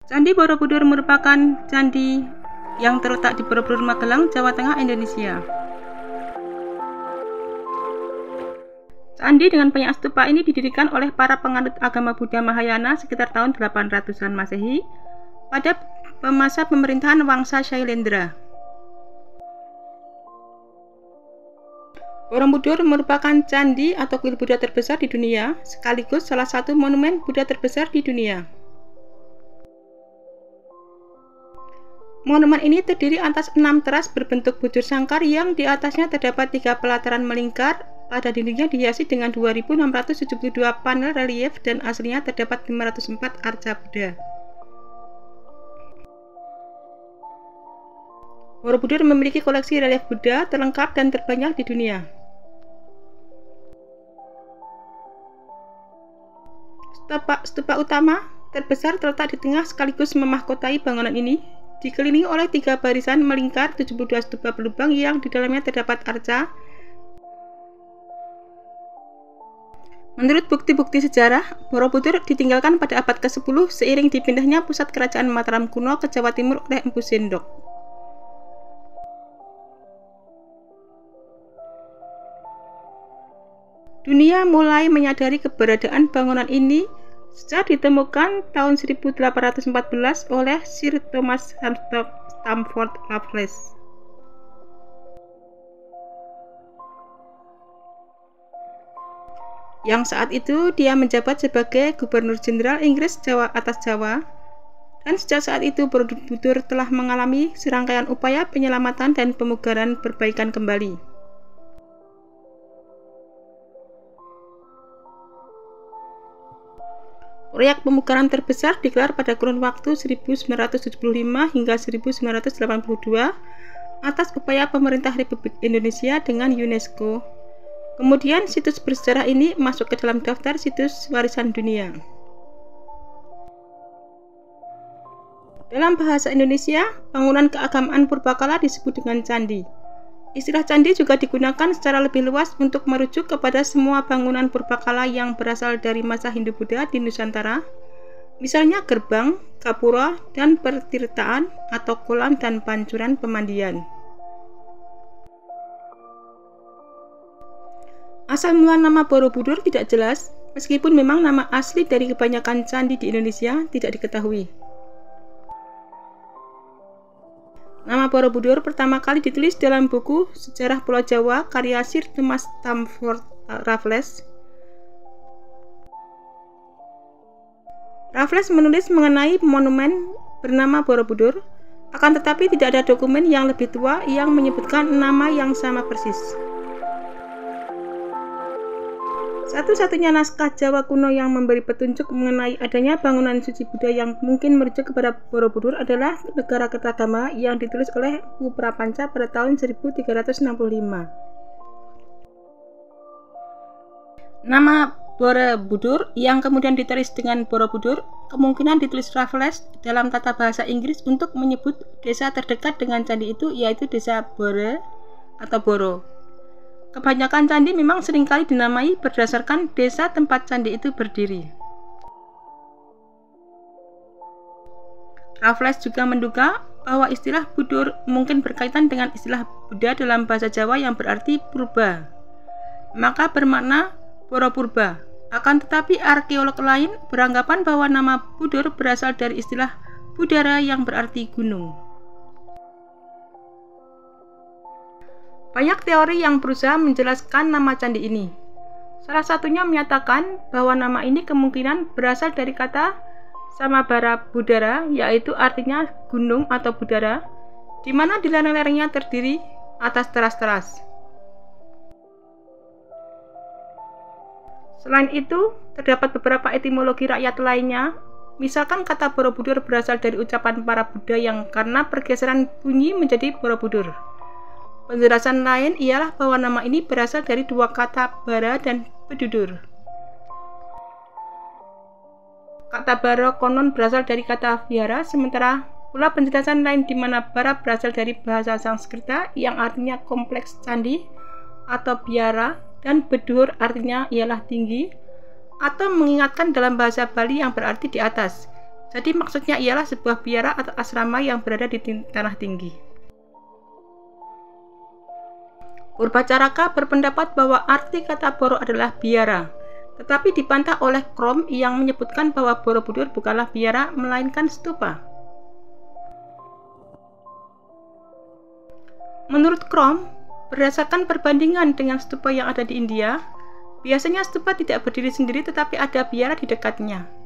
Candi Borobudur merupakan candi yang terletak di Borobudur, Magelang, Jawa Tengah, Indonesia. Candi dengan banyak stupa ini didirikan oleh para penganut agama Buddha Mahayana sekitar tahun 800-an Masehi pada masa pemerintahan Wangsa Shailendra. Borobudur merupakan candi atau kuil Buddha terbesar di dunia, sekaligus salah satu monumen Buddha terbesar di dunia. Monumen ini terdiri atas 6 teras berbentuk bujur sangkar yang di atasnya terdapat 3 pelataran melingkar. Pada dindingnya dihiasi dengan 2.672 panel relief dan aslinya terdapat 504 arca Buddha. Borobudur memiliki koleksi relief Buddha terlengkap dan terbanyak di dunia. Stupa utama terbesar terletak di tengah sekaligus memahkotai bangunan ini, dikelilingi oleh 3 barisan melingkar 72 stupa berlubang yang di dalamnya terdapat arca. Menurut bukti-bukti sejarah, Borobudur ditinggalkan pada abad ke-10 seiring dipindahnya pusat kerajaan Mataram kuno ke Jawa Timur oleh Empu Sendok. Dunia mulai menyadari keberadaan bangunan ini sejak ditemukan tahun 1814 oleh Sir Thomas Stamford Raffles. Yang saat itu dia menjabat sebagai Gubernur Jenderal Inggris atas Jawa, dan sejak saat itu Borobudur telah mengalami serangkaian upaya penyelamatan dan pemugaran perbaikan kembali. Proyek pemugaran terbesar digelar pada kurun waktu 1975 hingga 1982 atas upaya pemerintah Republik Indonesia dengan UNESCO. Kemudian situs bersejarah ini masuk ke dalam daftar situs warisan dunia. Dalam bahasa Indonesia, bangunan keagamaan purbakala disebut dengan candi. Istilah candi juga digunakan secara lebih luas untuk merujuk kepada semua bangunan purbakala yang berasal dari masa Hindu-Buddha di Nusantara, misalnya gerbang, gapura, dan pertirtaan atau kolam dan pancuran pemandian. Asal mula nama Borobudur tidak jelas, meskipun memang nama asli dari kebanyakan candi di Indonesia tidak diketahui. Nama Borobudur pertama kali ditulis dalam buku Sejarah Pulau Jawa karya Sir Thomas Stamford Raffles. Raffles menulis mengenai monumen bernama Borobudur, akan tetapi tidak ada dokumen yang lebih tua yang menyebutkan nama yang sama persis. Satu-satunya naskah Jawa kuno yang memberi petunjuk mengenai adanya bangunan suci Buddha yang mungkin merujuk kepada Borobudur adalah Negara Kertagama yang ditulis oleh Empu Prapanca pada tahun 1365. Nama Borobudur yang kemudian ditulis dengan Borobudur kemungkinan ditulis Raffles dalam tata bahasa Inggris untuk menyebut desa terdekat dengan candi itu, yaitu desa Bore atau Boro. Kebanyakan candi memang seringkali dinamai berdasarkan desa tempat candi itu berdiri. Raffles juga menduga bahwa istilah Budur mungkin berkaitan dengan istilah Buddha dalam bahasa Jawa yang berarti purba, maka bermakna Boropurba. Akan tetapi arkeolog lain beranggapan bahwa nama Budur berasal dari istilah Budara yang berarti gunung. Banyak teori yang berusaha menjelaskan nama candi ini. Salah satunya menyatakan bahwa nama ini kemungkinan berasal dari kata Samabara Budara, yaitu artinya gunung atau budara, di mana di lereng-lerengnya terdiri atas teras-teras. Selain itu, terdapat beberapa etimologi rakyat lainnya. Misalkan kata Borobudur berasal dari ucapan para Buddha yang karena pergeseran bunyi menjadi Borobudur. Penjelasan lain ialah bahwa nama ini berasal dari dua kata bara dan bedudur. Kata bara konon berasal dari kata vihara, sementara pula penjelasan lain di mana bara berasal dari bahasa Sanskerta yang artinya kompleks candi atau biara, dan bedur artinya ialah tinggi atau mengingatkan dalam bahasa Bali yang berarti di atas. Jadi maksudnya ialah sebuah biara atau asrama yang berada di tanah tinggi. Purbacaraka berpendapat bahwa arti kata Boro adalah biara, tetapi dibantah oleh Krom yang menyebutkan bahwa Borobudur bukanlah biara melainkan stupa. Menurut Krom, berdasarkan perbandingan dengan stupa yang ada di India, biasanya stupa tidak berdiri sendiri tetapi ada biara di dekatnya.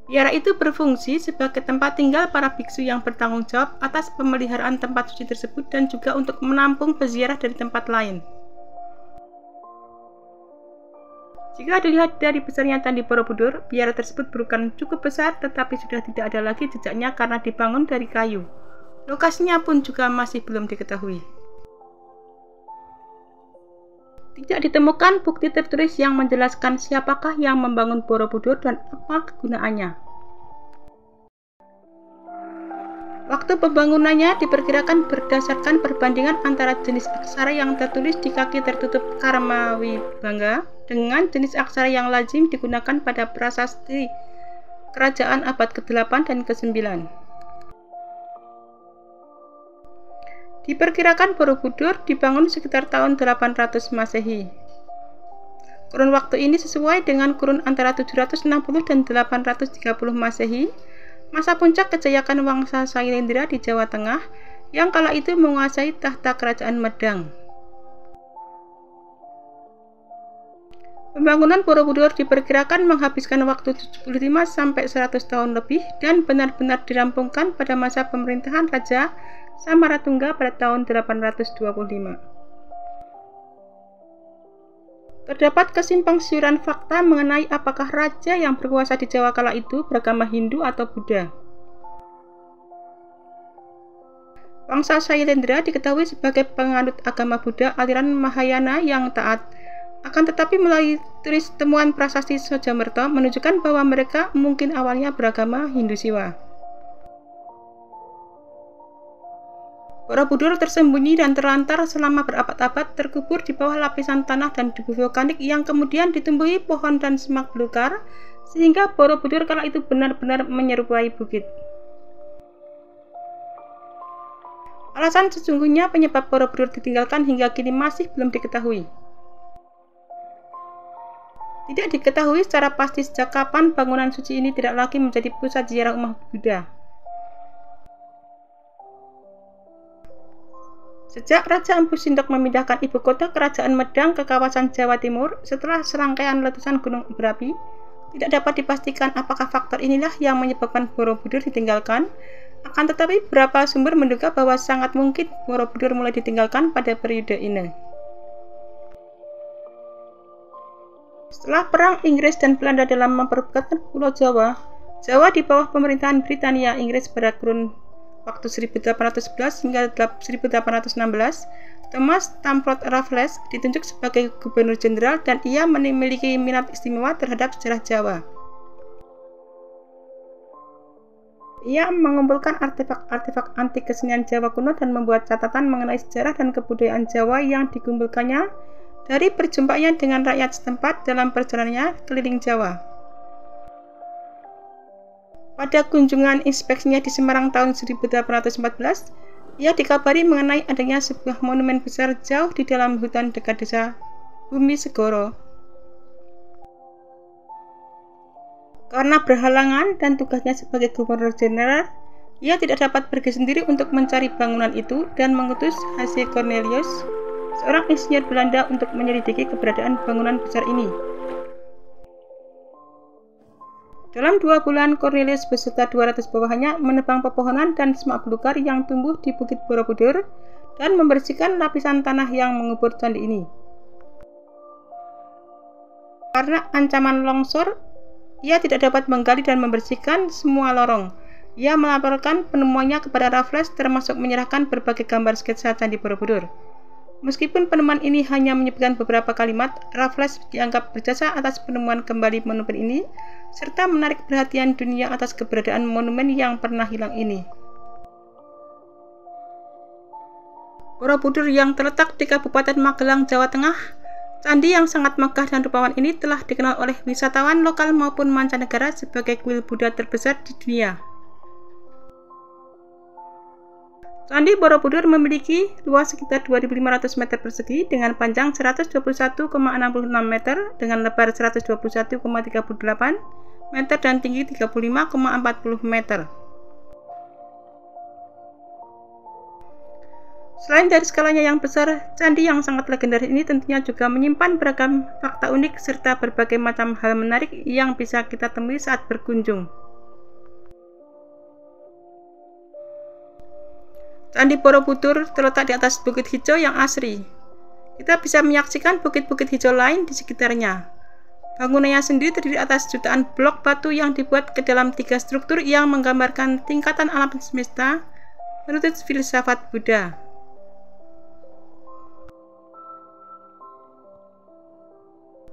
Biara itu berfungsi sebagai tempat tinggal para biksu yang bertanggung jawab atas pemeliharaan tempat suci tersebut dan juga untuk menampung peziarah dari tempat lain. Jika dilihat dari besarnya Candi Borobudur, biara tersebut berukuran cukup besar tetapi sudah tidak ada lagi jejaknya karena dibangun dari kayu. Lokasinya pun juga masih belum diketahui. Tidak ditemukan bukti tertulis yang menjelaskan siapakah yang membangun Borobudur dan apa kegunaannya. Waktu pembangunannya diperkirakan berdasarkan perbandingan antara jenis aksara yang tertulis di kaki tertutup Karmawibangga dengan jenis aksara yang lazim digunakan pada prasasti kerajaan abad ke-8 dan ke-9. Diperkirakan Borobudur dibangun sekitar tahun 800 Masehi. Kurun waktu ini sesuai dengan kurun antara 760 dan 830 Masehi, masa puncak kejayaan Wangsa Sailendra di Jawa Tengah yang kala itu menguasai tahta kerajaan Medang. Pembangunan Borobudur diperkirakan menghabiskan waktu 75 sampai 100 tahun lebih dan benar-benar dirampungkan pada masa pemerintahan Raja Samaratungga pada tahun 825. Terdapat kesimpang siuran fakta mengenai apakah raja yang berkuasa di Jawa kala itu beragama Hindu atau Buddha. Wangsa Sailendra diketahui sebagai penganut agama Buddha aliran Mahayana yang taat. Akan tetapi melalui tulis temuan prasasti Sojamerto menunjukkan bahwa mereka mungkin awalnya beragama Hindu Siwa. Borobudur tersembunyi dan terlantar selama berabad-abad, terkubur di bawah lapisan tanah dan debu vulkanik yang kemudian ditumbuhi pohon dan semak belukar, sehingga Borobudur kala itu benar-benar menyerupai bukit. Alasan sesungguhnya penyebab Borobudur ditinggalkan hingga kini masih belum diketahui. Tidak diketahui secara pasti sejak kapan bangunan suci ini tidak lagi menjadi pusat ziarah umat Buddha. Sejak Raja Empu Sindok memindahkan ibu kota kerajaan Medang ke kawasan Jawa Timur setelah serangkaian letusan gunung berapi, tidak dapat dipastikan apakah faktor inilah yang menyebabkan Borobudur ditinggalkan. Akan tetapi beberapa sumber menduga bahwa sangat mungkin Borobudur mulai ditinggalkan pada periode ini. Setelah perang Inggris dan Belanda dalam memperebutkan Pulau Jawa, Jawa di bawah pemerintahan Britania Inggris pada kurun waktu 1811 hingga 1816, Thomas Stamford Raffles ditunjuk sebagai gubernur jenderal dan ia memiliki minat istimewa terhadap sejarah Jawa. Ia mengumpulkan artefak-artefak antik kesenian Jawa kuno dan membuat catatan mengenai sejarah dan kebudayaan Jawa yang dikumpulkannya dari perjumpaannya dengan rakyat setempat dalam perjalanannya keliling Jawa. Pada kunjungan inspeksinya di Semarang tahun 1814, ia dikabari mengenai adanya sebuah monumen besar jauh di dalam hutan dekat desa Bumi Segoro. Karena berhalangan dan tugasnya sebagai gubernur jenderal, ia tidak dapat pergi sendiri untuk mencari bangunan itu dan mengutus H.C. Cornelius, seorang insinyur Belanda, untuk menyelidiki keberadaan bangunan besar ini. Dalam 2 bulan, Cornelius beserta 200 bawahannya menebang pepohonan dan semak belukar yang tumbuh di Bukit Borobudur dan membersihkan lapisan tanah yang mengubur candi ini. Karena ancaman longsor, ia tidak dapat menggali dan membersihkan semua lorong. Ia melaporkan penemuannya kepada Raffles, termasuk menyerahkan berbagai gambar sketsa Candi Borobudur. Meskipun penemuan ini hanya menyebutkan beberapa kalimat, Raffles dianggap berjasa atas penemuan kembali monumen ini, serta menarik perhatian dunia atas keberadaan monumen yang pernah hilang ini. Borobudur yang terletak di Kabupaten Magelang, Jawa Tengah, Candi yang sangat megah dan rupawan ini telah dikenal oleh wisatawan lokal maupun mancanegara sebagai kuil Buddha terbesar di dunia. Candi Borobudur memiliki luas sekitar 2.500 meter persegi dengan panjang 121,66 meter dengan lebar 121,38 meter dan tinggi 35,40 meter. Selain dari skalanya yang besar, candi yang sangat legendaris ini tentunya juga menyimpan beragam fakta unik serta berbagai macam hal menarik yang bisa kita temui saat berkunjung. Candi Borobudur terletak di atas bukit hijau yang asri. Kita bisa menyaksikan bukit-bukit hijau lain di sekitarnya. Bangunannya sendiri terdiri atas jutaan blok batu yang dibuat ke dalam 3 struktur yang menggambarkan tingkatan alam semesta menurut filsafat Buddha.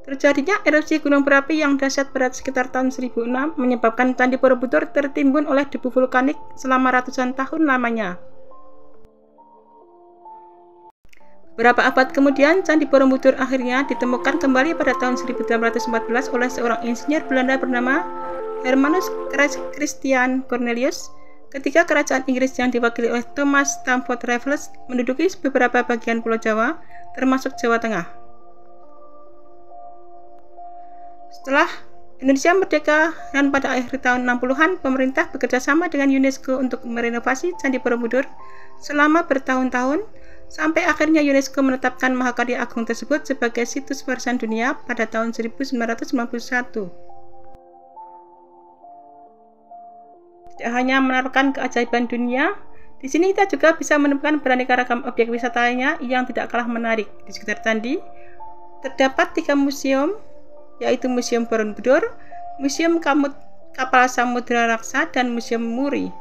Terjadinya erupsi gunung berapi yang dahsyat pada sekitar tahun 1006 menyebabkan Candi Borobudur tertimbun oleh debu vulkanik selama ratusan tahun lamanya. Beberapa abad kemudian, Candi Borobudur akhirnya ditemukan kembali pada tahun 1814 oleh seorang insinyur Belanda bernama Hermanus Christian Cornelius ketika kerajaan Inggris yang diwakili oleh Thomas Stamford Raffles menduduki beberapa bagian Pulau Jawa, termasuk Jawa Tengah. Setelah Indonesia merdeka dan pada akhir tahun 60-an, pemerintah bekerja sama dengan UNESCO untuk merenovasi Candi Borobudur selama bertahun-tahun, sampai akhirnya UNESCO menetapkan Mahakarya Agung tersebut sebagai situs warisan dunia pada tahun 1991. Tidak hanya menaruhkan keajaiban dunia, di sini kita juga bisa menemukan beraneka ragam objek wisatanya yang tidak kalah menarik. Di sekitar candi terdapat 3 museum, yaitu Museum Borobudur, Museum Kapal Samudra Raksa, dan Museum Muri.